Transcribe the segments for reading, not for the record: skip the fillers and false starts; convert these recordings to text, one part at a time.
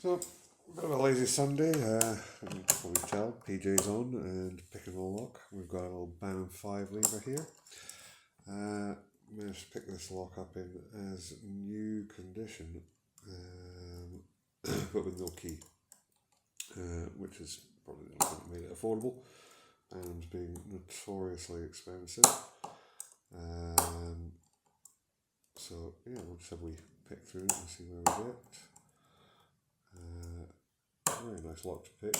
So, a bit of a lazy Sunday, you can probably tell, PJ's on and picking the lock. We've got a little Banham 5 lever here. Managed to pick this lock up in as new condition, but with no key, which is probably the only thing that made it affordable, and being notoriously expensive. So yeah, we'll just have we pick through it and see where we get. Very nice lock to pick.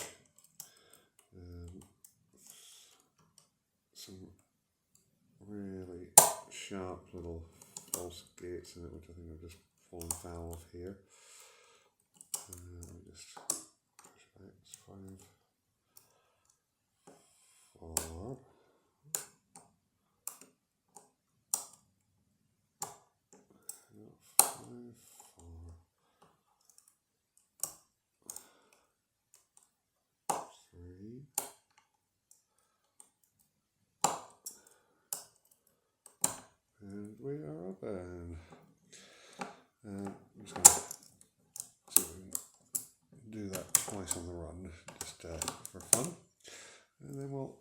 Some really sharp little false gates in it, which I think I've just fallen foul of here. Let me just push back. It's 5, 4. And we are open. I'm just going to see if we can do that twice on the run, just for fun. And then we'll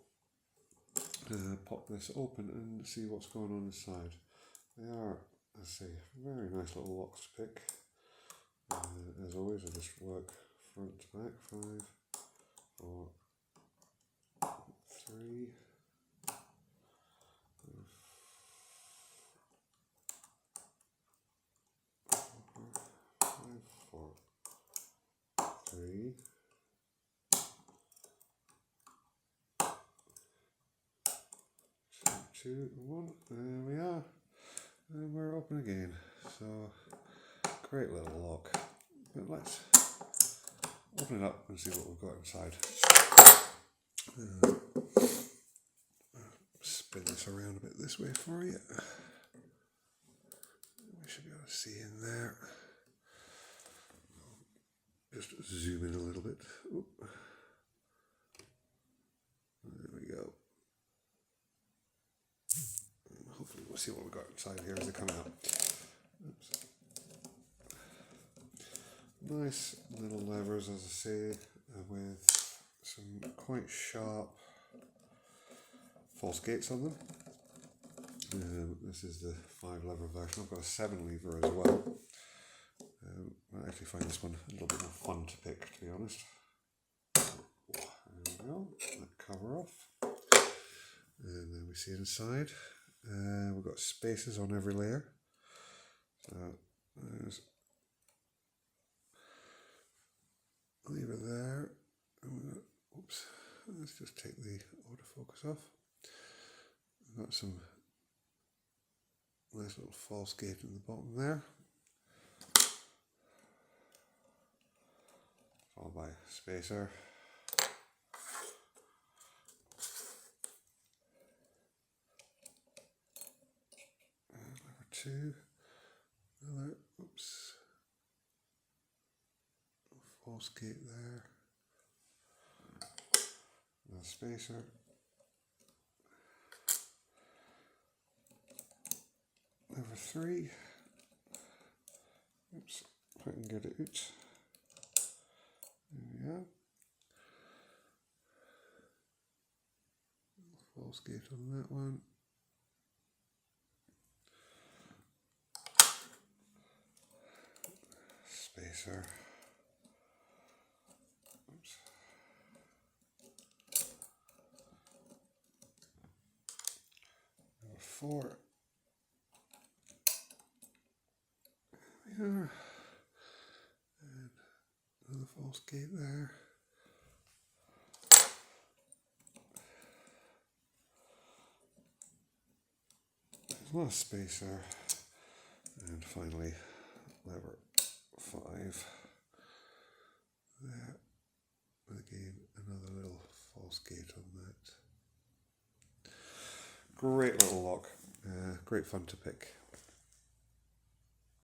pop this open and see what's going on inside. They are, I say, very nice little locks to pick. As always, I just work front to back. 5, 4, 3. 3, 2, 1. There we are, and we're open again. So great little lock. But let's open it up and see what we've got inside. Spin this around a bit this way for you. We should be able to see in there. Just zoom in a little bit. Oop. There we go. Hopefully we'll see what we've got inside here as they come out. Oops. Nice little levers, as I say, with some quite sharp false gates on them. This is the 5 lever version. I've got a 7 lever as well. I actually find this one a little bit more fun to pick, to be honest. There we go, that cover off. And then we see inside. We've got spaces on every layer. So there's a lever there. Oops, let's just take the autofocus off. We've got some nice little false gate in the bottom there. Followed by spacer. Lever 2. Another, oops. False gate there. Another spacer. Lever 3. Oops, if I can get it out. There we are. False gate on that one. Spacer. Oops. Number 4. There we are. And another false gate there. There's one spacer. And finally, lever 5 there, and again another little false gate on that. Great little lock, great fun to pick.